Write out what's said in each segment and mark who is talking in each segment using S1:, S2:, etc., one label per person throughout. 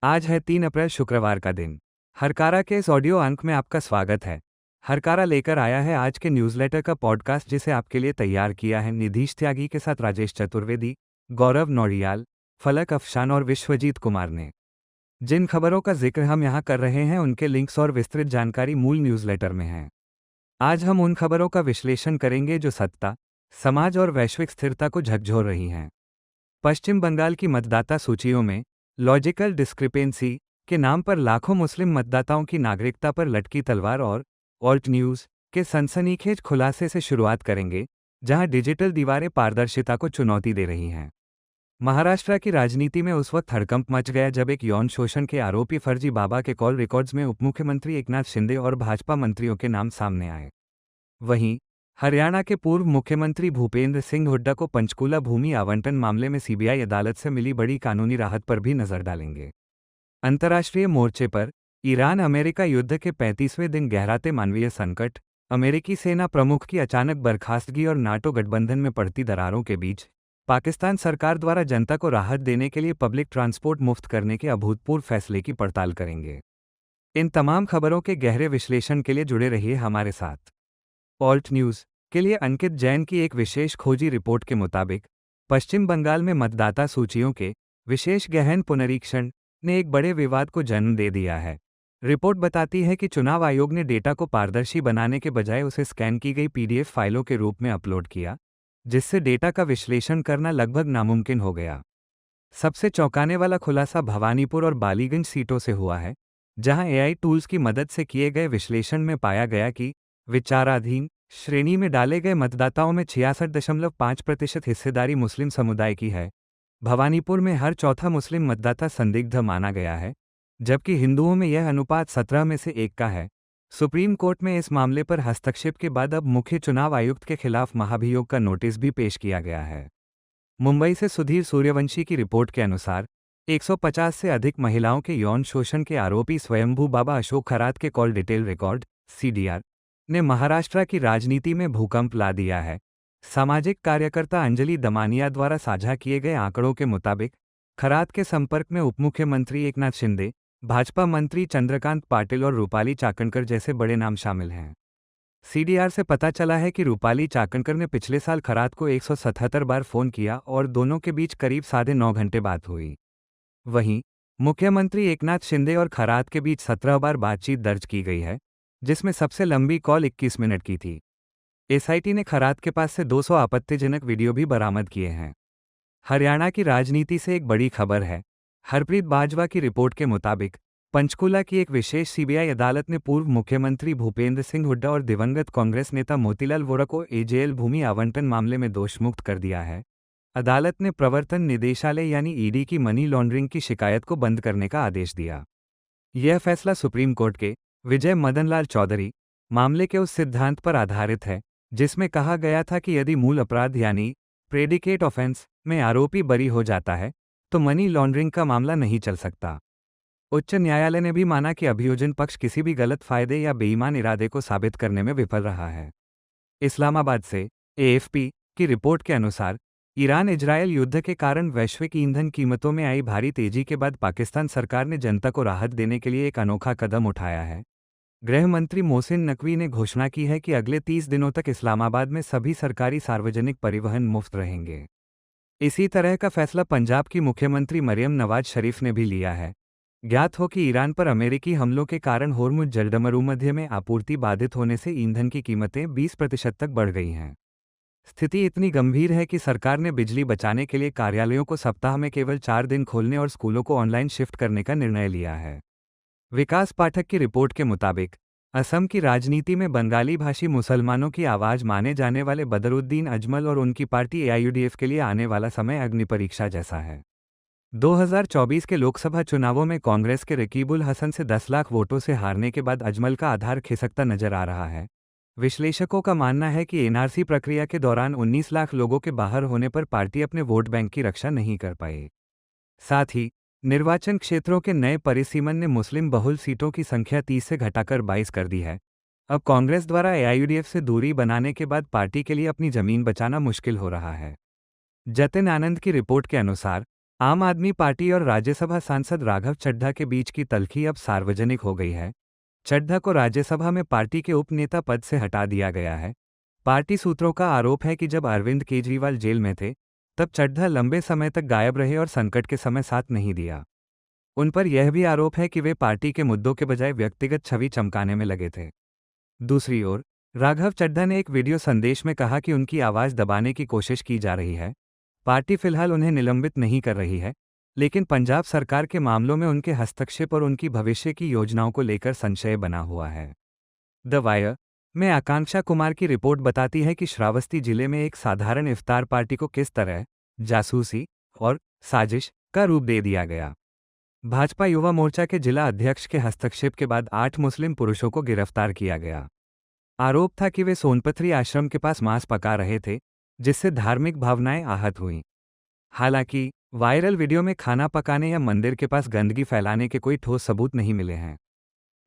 S1: आज है 3 अप्रैल शुक्रवार का दिन। हरकारा के इस ऑडियो अंक में आपका स्वागत है। हरकारा लेकर आया है आज के न्यूज़लेटर का पॉडकास्ट जिसे आपके लिए तैयार किया है निधीश त्यागी के साथ राजेश चतुर्वेदी, गौरव नौडियाल, फलक अफशान और विश्वजीत कुमार ने। जिन खबरों का जिक्र हम यहाँ कर रहे हैं उनके लिंक्स और विस्तृत जानकारी मूल न्यूज़लेटर में है। आज हम उन खबरों का विश्लेषण करेंगे जो सत्ता, समाज और वैश्विक स्थिरता को झकझोर रही हैं। पश्चिम बंगाल की मतदाता सूचियों में लॉजिकल डिस्क्रिपेंसी के नाम पर लाखों मुस्लिम मतदाताओं की नागरिकता पर लटकी तलवार और ऑल्ट न्यूज़ के सनसनीखेज खुलासे से शुरुआत करेंगे, जहां डिजिटल दीवारें पारदर्शिता को चुनौती दे रही हैं। महाराष्ट्र की राजनीति में उस वक्त हड़कंप मच गया जब एक यौन शोषण के आरोपी फर्जी बाबा के कॉल रिकॉर्ड्स में उपमुख्यमंत्री एकनाथ शिंदे और भाजपा मंत्रियों के नाम सामने आए। वहीं हरियाणा के पूर्व मुख्यमंत्री भूपेंद्र सिंह हुड्डा को पंचकूला भूमि आवंटन मामले में सीबीआई अदालत से मिली बड़ी कानूनी राहत पर भी नजर डालेंगे। अंतर्राष्ट्रीय मोर्चे पर ईरान अमेरिका युद्ध के 35वें दिन गहराते मानवीय संकट, अमेरिकी सेना प्रमुख की अचानक बर्खास्तगी और नाटो गठबंधन में पड़ती दरारों के बीच पाकिस्तान सरकार द्वारा जनता को राहत देने के लिए पब्लिक ट्रांसपोर्ट मुफ्त करने के अभूतपूर्व फैसले की पड़ताल करेंगे। इन तमाम खबरों के गहरे विश्लेषण के लिए जुड़े रहिए हमारे साथ। ऑल्ट न्यूज़ के लिए अंकित जैन की एक विशेष खोजी रिपोर्ट के मुताबिक पश्चिम बंगाल में मतदाता सूचियों के विशेष गहन पुनरीक्षण ने एक बड़े विवाद को जन्म दे दिया है। रिपोर्ट बताती है कि चुनाव आयोग ने डेटा को पारदर्शी बनाने के बजाय उसे स्कैन की गई पीडीएफ फाइलों के रूप में अपलोड किया, जिससे डेटा का विश्लेषण करना लगभग नामुमकिन हो गया। सबसे चौंकाने वाला खुलासा भवानीपुर और बालीगंज सीटों से हुआ है, जहां एआई टूल्स की मदद से किए गए विश्लेषण में पाया गया कि विचाराधीन श्रेणी में डाले गए मतदाताओं में 66.5% हिस्सेदारी मुस्लिम समुदाय की है। भवानीपुर में हर चौथा मुस्लिम मतदाता संदिग्ध माना गया है, जबकि हिंदुओं में यह अनुपात 17 में से 1 का है। सुप्रीम कोर्ट में इस मामले पर हस्तक्षेप के बाद अब मुख्य चुनाव आयुक्त के खिलाफ महाभियोग का नोटिस भी पेश किया गया है। मुंबई से सुधीर सूर्यवंशी की रिपोर्ट के अनुसार 150 से अधिक महिलाओं के यौन शोषण के आरोपी स्वयंभू बाबा अशोक खरात के कॉल डिटेल रिकॉर्ड (सीडीआर) ने महाराष्ट्र की राजनीति में भूकंप ला दिया है। सामाजिक कार्यकर्ता अंजलि दमानिया द्वारा साझा किए गए आंकड़ों के मुताबिक खरात के संपर्क में उपमुख्यमंत्री एकनाथ शिंदे, भाजपा मंत्री चंद्रकांत पाटिल और रूपाली चाकणकर जैसे बड़े नाम शामिल हैं। सीडीआर से पता चला है कि रूपाली चाकणकर ने पिछले साल खरात को 177 बार फोन किया और दोनों के बीच करीब 9.5 घंटे बात हुई। वहीं मुख्यमंत्री एकनाथ शिंदे और खरात के बीच 17 बार बातचीत दर्ज की गई है, जिसमें सबसे लंबी कॉल 21 मिनट की थी। एसआईटी ने खरात के पास से 200 आपत्तिजनक वीडियो भी बरामद किए हैं। हरियाणा की राजनीति से एक बड़ी खबर है। हरप्रीत बाजवा की रिपोर्ट के मुताबिक पंचकूला की एक विशेष सीबीआई अदालत ने पूर्व मुख्यमंत्री भूपेंद्र सिंह हुड्डा और दिवंगत कांग्रेस नेता मोतीलाल वोरा को एजेएल भूमि आवंटन मामले में दोषमुक्त कर दिया है। अदालत ने प्रवर्तन निदेशालय यानी ईडी की मनी लॉन्ड्रिंग की शिकायत को बंद करने का आदेश दिया। यह फैसला सुप्रीम कोर्ट के विजय मदनलाल चौधरी मामले के उस सिद्धांत पर आधारित है जिसमें कहा गया था कि यदि मूल अपराध यानी प्रेडिकेट ऑफेंस में आरोपी बरी हो जाता है तो मनी लॉन्ड्रिंग का मामला नहीं चल सकता। उच्च न्यायालय ने भी माना कि अभियोजन पक्ष किसी भी गलत फायदे या बेईमान इरादे को साबित करने में विफल रहा है। इस्लामाबाद से एएफपी की रिपोर्ट के अनुसार ईरान इजरायल युद्ध के कारण वैश्विक ईंधन कीमतों में आई भारी तेजी के बाद पाकिस्तान सरकार ने जनता को राहत देने के लिए एक अनोखा कदम उठाया है। गृह मंत्री मोहसिन नकवी ने घोषणा की है कि अगले 30 दिनों तक इस्लामाबाद में सभी सरकारी सार्वजनिक परिवहन मुफ्त रहेंगे। इसी तरह का फैसला पंजाब की मुख्यमंत्री मरियम नवाज शरीफ ने भी लिया है। ज्ञात हो कि ईरान पर अमेरिकी हमलों के कारण होर्मुज जलमरूमध्य में आपूर्ति बाधित होने से ईंधन की कीमतें 20% तक बढ़ गई हैं। स्थिति इतनी गंभीर है कि सरकार ने बिजली बचाने के लिए कार्यालयों को सप्ताह में केवल 4 दिन खोलने और स्कूलों को ऑनलाइन शिफ्ट करने का निर्णय लिया है। विकास पाठक की रिपोर्ट के मुताबिक असम की राजनीति में बंगाली भाषी मुसलमानों की आवाज माने जाने वाले बदरुद्दीन अजमल और उनकी पार्टी एआईयूडीएफ के लिए आने वाला समय अग्निपरीक्षा जैसा है। 2024 के लोकसभा चुनावों में कांग्रेस के रकीबुल हसन से 10 लाख वोटों से हारने के बाद अजमल का आधार खिसकता नजर आ रहा है। विश्लेषकों का मानना है कि एनआरसी प्रक्रिया के दौरान 19 लाख लोगों के बाहर होने पर पार्टी अपने वोट बैंक की रक्षा नहीं कर पाई। साथ ही निर्वाचन क्षेत्रों के नए परिसीमन ने मुस्लिम बहुल सीटों की संख्या 30 से घटाकर 22 कर दी है। अब कांग्रेस द्वारा एआईयूडीएफ से दूरी बनाने के बाद पार्टी के लिए अपनी जमीन बचाना मुश्किल हो रहा है। जतिन आनंद की रिपोर्ट के अनुसार आम आदमी पार्टी और राज्यसभा सांसद राघव चड्ढा के बीच की तल्खी अब सार्वजनिक हो गई है। चड्ढा को राज्यसभा में पार्टी के उप नेता पद से हटा दिया गया है। पार्टी सूत्रों का आरोप है कि जब अरविंद केजरीवाल जेल में थे, तब चड्ढा लंबे समय तक गायब रहे और संकट के समय साथ नहीं दिया। उन पर यह भी आरोप है कि वे पार्टी के मुद्दों के बजाय व्यक्तिगत छवि चमकाने में लगे थे। दूसरी ओर, राघव चड्ढा ने एक वीडियो संदेश में कहा कि उनकी आवाज़ दबाने की कोशिश की जा रही है। पार्टी फिलहाल उन्हें निलंबित नहीं कर रही है, लेकिन पंजाब सरकार के मामलों में उनके हस्तक्षेप और उनकी भविष्य की योजनाओं को लेकर संशय बना हुआ है। द वायर में आकांक्षा कुमार की रिपोर्ट बताती है कि श्रावस्ती जिले में एक साधारण इफ्तार पार्टी को किस तरह जासूसी और साजिश का रूप दे दिया गया। भाजपा युवा मोर्चा के जिला अध्यक्ष के हस्तक्षेप के बाद 8 मुस्लिम पुरुषों को गिरफ्तार किया गया। आरोप था कि वे सोनपथरी आश्रम के पास मांस पका रहे थे, जिससे धार्मिक भावनाएं आहत हुईं। हालांकि वायरल वीडियो में खाना पकाने या मंदिर के पास गंदगी फैलाने के कोई ठोस सबूत नहीं मिले हैं।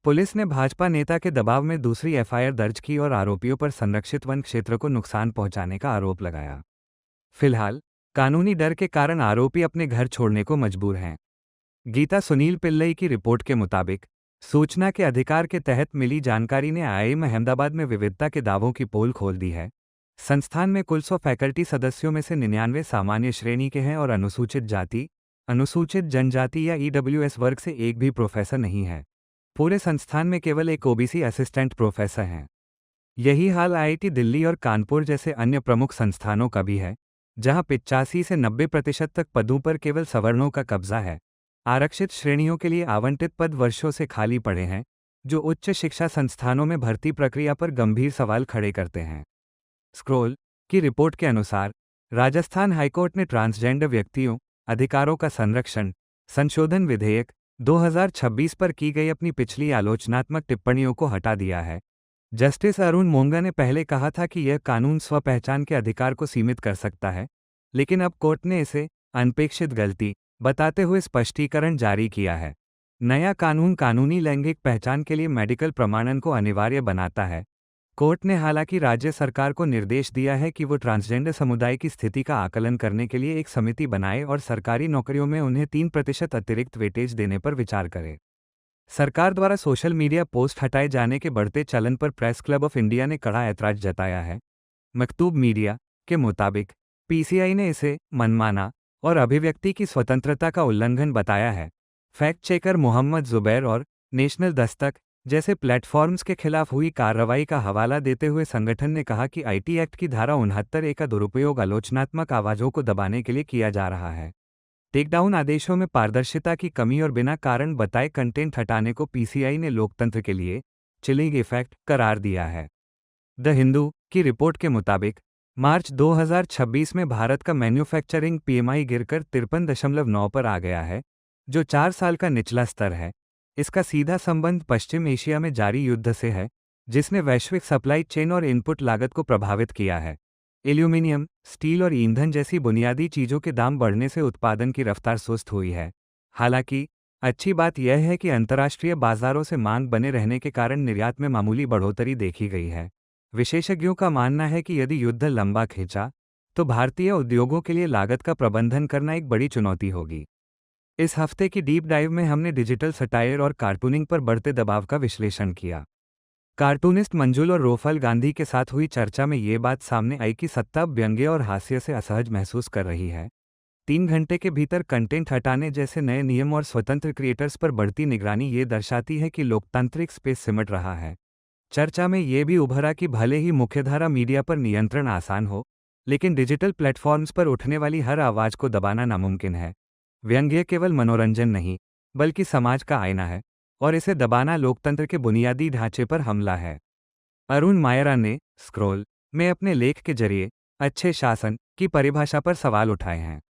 S1: पुलिस ने भाजपा नेता के दबाव में दूसरी एफआईआर दर्ज की और आरोपियों पर संरक्षित वन क्षेत्र को नुकसान पहुंचाने का आरोप लगाया। फिलहाल कानूनी डर के कारण आरोपी अपने घर छोड़ने को मजबूर हैं। गीता सुनील पिल्लई की रिपोर्ट के मुताबिक सूचना के अधिकार के तहत मिली जानकारी ने आईआईएम अहमदाबाद में विविधता के दावों की पोल खोल दी है। संस्थान में कुल 100 फैकल्टी सदस्यों में से 99 सामान्य श्रेणी के हैं और अनुसूचित जाति, अनुसूचित जनजाति या ईडब्ल्यूएस वर्ग से एक भी प्रोफेसर नहीं है। पूरे संस्थान में केवल एक ओबीसी असिस्टेंट प्रोफेसर हैं। यही हाल आईआईटी दिल्ली और कानपुर जैसे अन्य प्रमुख संस्थानों का भी है, जहां 85 से 90% तक पदों पर केवल सवर्णों का कब्जा है। आरक्षित श्रेणियों के लिए आवंटित पद वर्षों से खाली पड़े हैं, जो उच्च शिक्षा संस्थानों में भर्ती प्रक्रिया पर गंभीर सवाल खड़े करते हैं। स्क्रोल की रिपोर्ट के अनुसार राजस्थान हाईकोर्ट ने ट्रांसजेंडर व्यक्तियों अधिकारों का संरक्षण संशोधन विधेयक 2026 पर की गई अपनी पिछली आलोचनात्मक टिप्पणियों को हटा दिया है। जस्टिस अरुण मोंगा ने पहले कहा था कि यह कानून स्वपहचान के अधिकार को सीमित कर सकता है, लेकिन अब कोर्ट ने इसे अनपेक्षित गलती बताते हुए स्पष्टीकरण जारी किया है। नया कानून कानूनी लैंगिक पहचान के लिए मेडिकल प्रमाणन को अनिवार्य बनाता है। कोर्ट ने हालांकि राज्य सरकार को निर्देश दिया है कि वो ट्रांसजेंडर समुदाय की स्थिति का आकलन करने के लिए एक समिति बनाए और सरकारी नौकरियों में उन्हें 3% अतिरिक्त वेटेज देने पर विचार करे। सरकार द्वारा सोशल मीडिया पोस्ट हटाए जाने के बढ़ते चलन पर प्रेस क्लब ऑफ इंडिया ने कड़ा ऐतराज जताया है। मकतूब मीडिया के मुताबिक पीसीआई ने इसे मनमाना और अभिव्यक्ति की स्वतंत्रता का उल्लंघन बताया है। फैक्ट चेकर मोहम्मद जुबैर और नेशनल दस्तक जैसे प्लेटफॉर्म्स के खिलाफ हुई कार्रवाई का हवाला देते हुए संगठन ने कहा कि आईटी एक्ट की धारा 69A का दुरुपयोग आलोचनात्मक आवाज़ों को दबाने के लिए किया जा रहा है। टेकडाउन आदेशों में पारदर्शिता की कमी और बिना कारण बताए कंटेंट हटाने को पीसीआई ने लोकतंत्र के लिए चिलिंग इफेक्ट करार दिया है। द हिंदू की रिपोर्ट के मुताबिक मार्च 2026 में भारत का मैन्युफैक्चरिंग पीएमआई गिरकर 53.9 पर आ गया है, जो 4 साल का निचला स्तर है। इसका सीधा संबंध पश्चिम एशिया में जारी युद्ध से है, जिसने वैश्विक सप्लाई चेन और इनपुट लागत को प्रभावित किया है। एल्यूमीनियम, स्टील और ईंधन जैसी बुनियादी चीज़ों के दाम बढ़ने से उत्पादन की रफ्तार सुस्त हुई है। हालांकि अच्छी बात यह है कि अंतर्राष्ट्रीय बाजारों से मांग बने रहने के कारण निर्यात में मामूली बढ़ोतरी देखी गई है। विशेषज्ञों का मानना है कि यदि युद्ध लंबा खींचा, तो भारतीय उद्योगों के लिए लागत का प्रबंधन करना एक बड़ी चुनौती होगी। इस हफ्ते की डीप डाइव में हमने डिजिटल सटायर और कार्टूनिंग पर बढ़ते दबाव का विश्लेषण किया। कार्टूनिस्ट मंजुल और रोफल गांधी के साथ हुई चर्चा में ये बात सामने आई कि सत्ता व्यंग्य और हास्य से असहज महसूस कर रही है। 3 घंटे के भीतर कंटेंट हटाने जैसे नए नियम और स्वतंत्र क्रिएटर्स पर बढ़ती निगरानी ये दर्शाती है कि लोकतांत्रिक स्पेस सिमट रहा है। चर्चा में ये भी उभरा कि भले ही मुख्यधारा मीडिया पर नियंत्रण आसान हो, लेकिन डिजिटल प्लेटफॉर्म्स पर उठने वाली हर आवाज़ को दबाना नामुमकिन है। व्यंग्य केवल मनोरंजन नहीं, बल्कि समाज का आईना है, और इसे दबाना लोकतंत्र के बुनियादी ढांचे पर हमला है। अरुण मायरा ने स्क्रोल में अपने लेख के जरिए अच्छे शासन की परिभाषा पर सवाल उठाए हैं।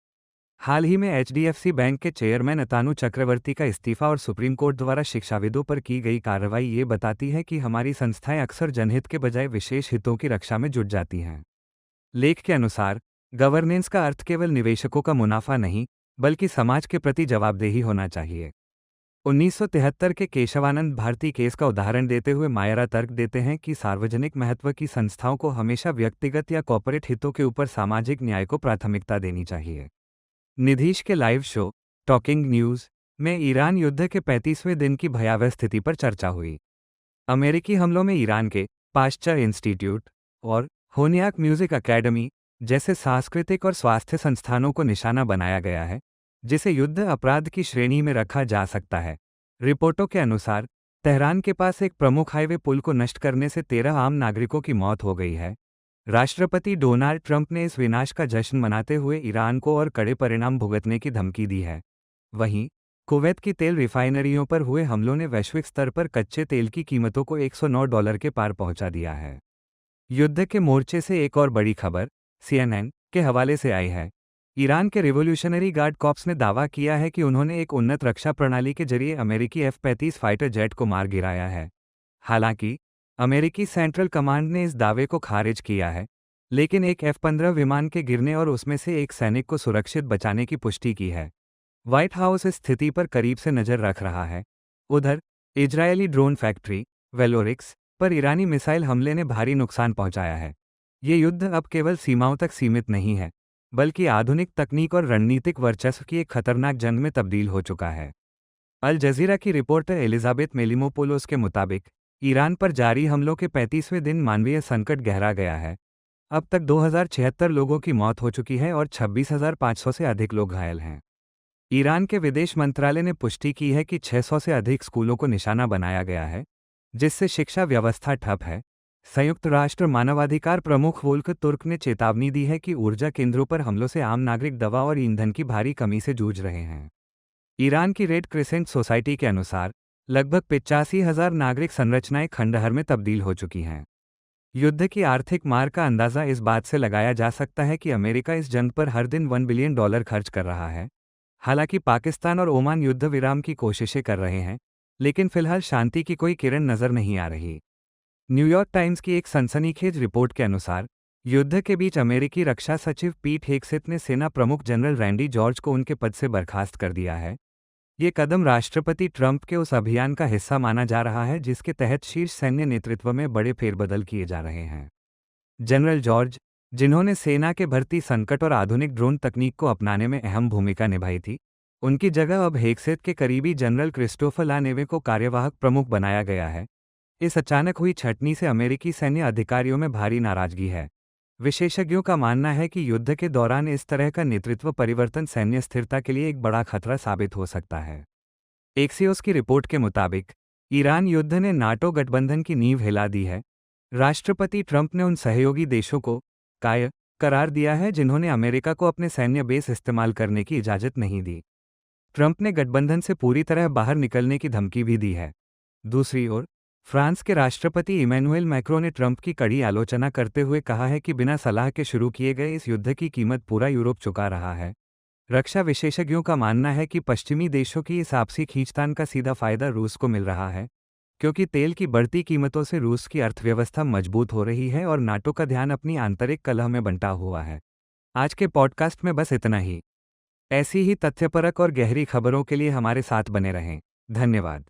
S1: हाल ही में एचडीएफसी बैंक के चेयरमैन अतानु चक्रवर्ती का इस्तीफा और सुप्रीम कोर्ट द्वारा शिक्षाविदों पर की गई कार्रवाई ये बताती है कि हमारी संस्थाएं अक्सर जनहित के बजाय विशेष हितों की रक्षा में जुट जाती हैं। लेख के अनुसार गवर्नेंस का अर्थ केवल निवेशकों का मुनाफा नहीं, बल्कि समाज के प्रति जवाबदेही होना चाहिए। 1973 के केशवानंद भारती केस का उदाहरण देते हुए मायरा तर्क देते हैं कि सार्वजनिक महत्व की संस्थाओं को हमेशा व्यक्तिगत या कॉर्पोरेट हितों के ऊपर सामाजिक न्याय को प्राथमिकता देनी चाहिए। निधीश के लाइव शो टॉकिंग न्यूज़ में ईरान युद्ध के 35वें दिन की भयावह स्थिति पर चर्चा हुई। अमेरिकी हमलों में ईरान के पाश्चर इंस्टीट्यूट और होनियाक म्यूजिक अकेडमी जैसे सांस्कृतिक और स्वास्थ्य संस्थानों को निशाना बनाया गया है, जिसे युद्ध अपराध की श्रेणी में रखा जा सकता है। रिपोर्टों के अनुसार तेहरान के पास एक प्रमुख हाईवे पुल को नष्ट करने से 13 आम नागरिकों की मौत हो गई है। राष्ट्रपति डोनाल्ड ट्रंप ने इस विनाश का जश्न मनाते हुए ईरान को और कड़े परिणाम भुगतने की धमकी दी है। वहीं कुवैत की तेल रिफाइनरियों पर हुए हमलों ने वैश्विक स्तर पर कच्चे तेल की कीमतों को $109 के पार पहुंचा दिया है। युद्ध के मोर्चे से एक और बड़ी खबर CNN के हवाले से आई है। ईरान के रिवोल्यूशनरी गार्ड कॉर्प्स ने दावा किया है कि उन्होंने एक उन्नत रक्षा प्रणाली के जरिए अमेरिकी F-35 फाइटर जेट को मार गिराया है। हालांकि अमेरिकी सेंट्रल कमांड ने इस दावे को खारिज किया है, लेकिन एक F-15 विमान के गिरने और उसमें से एक सैनिक को सुरक्षित बचाने की पुष्टि की है। व्हाइट हाउस इस स्थिति पर करीब से नजर रख रहा है। उधर इजरायली ड्रोन फैक्ट्री वेलोरिक्स पर ईरानी मिसाइल हमले ने भारी नुकसान पहुंचाया है। ये युद्ध अब केवल सीमाओं तक सीमित नहीं है, बल्कि आधुनिक तकनीक और रणनीतिक वर्चस्व की एक खतरनाक जंग में तब्दील हो चुका है। अल जजीरा की रिपोर्टर एलिजाबेथ मेलिमोपोलोस के मुताबिक ईरान पर जारी हमलों के 35वें दिन मानवीय संकट गहरा गया है। अब तक 2076 लोगों की मौत हो चुकी है और 26,500 से अधिक लोग घायल हैं। ईरान के विदेश मंत्रालय ने पुष्टि की है कि 600 से अधिक स्कूलों को निशाना बनाया गया है, जिससे शिक्षा व्यवस्था ठप है। संयुक्त राष्ट्र मानवाधिकार प्रमुख वोल्कर तुर्क ने चेतावनी दी है कि ऊर्जा केंद्रों पर हमलों से आम नागरिक दवा और ईंधन की भारी कमी से जूझ रहे हैं। ईरान की रेड क्रिसेंट सोसाइटी के अनुसार लगभग 85,000 नागरिक संरचनाएं खंडहर में तब्दील हो चुकी हैं। युद्ध की आर्थिक मार का अंदाजा इस बात से लगाया जा सकता है कि अमेरिका इस जंग पर हर दिन $1 बिलियन खर्च कर रहा है। हालांकि पाकिस्तान और ओमान युद्ध विराम की कोशिशें कर रहे हैं, लेकिन फिलहाल शांति की कोई किरण नजर नहीं आ रही। न्यूयॉर्क टाइम्स की एक सनसनीखेज रिपोर्ट के अनुसार युद्ध के बीच अमेरिकी रक्षा सचिव पीट हेगसेथ ने सेना प्रमुख जनरल रैंडी जॉर्ज को उनके पद से बर्खास्त कर दिया है। ये कदम राष्ट्रपति ट्रंप के उस अभियान का हिस्सा माना जा रहा है जिसके तहत शीर्ष सैन्य नेतृत्व में बड़े फेरबदल किए जा रहे हैं। जनरल जॉर्ज, जिन्होंने सेना के भर्ती संकट और आधुनिक ड्रोन तकनीक को अपनाने में अहम भूमिका निभाई थी, उनकी जगह अब हेगसेथ के करीबी जनरल क्रिस्टोफर लानेवे को कार्यवाहक प्रमुख बनाया गया है। इस अचानक हुई छंटनी से अमेरिकी सैन्य अधिकारियों में भारी नाराजगी है। विशेषज्ञों का मानना है कि युद्ध के दौरान इस तरह का नेतृत्व परिवर्तन सैन्य स्थिरता के लिए एक बड़ा खतरा साबित हो सकता है। एक्सियोस की रिपोर्ट के मुताबिक ईरान युद्ध ने नाटो गठबंधन की नींव हिला दी है। राष्ट्रपति ट्रंप ने उन सहयोगी देशों को काय करार दिया है जिन्होंने अमेरिका को अपने सैन्य बेस इस्तेमाल करने की इजाज़त नहीं दी। ट्रंप ने गठबंधन से पूरी तरह बाहर निकलने की धमकी भी दी है। दूसरी ओर फ्रांस के राष्ट्रपति इमैनुएल मैक्रों ने ट्रंप की कड़ी आलोचना करते हुए कहा है कि बिना सलाह के शुरू किए गए इस युद्ध की कीमत पूरा यूरोप चुका रहा है। रक्षा विशेषज्ञों का मानना है कि पश्चिमी देशों की इस आपसी खींचतान का सीधा फायदा रूस को मिल रहा है, क्योंकि तेल की बढ़ती कीमतों से रूस की अर्थव्यवस्था मजबूत हो रही है और नाटो का ध्यान अपनी आंतरिक कलह में बंटा हुआ है। आज के पॉडकास्ट में बस इतना ही। ऐसी ही तथ्यपरक और गहरी खबरों के लिए हमारे साथ बने रहें। धन्यवाद।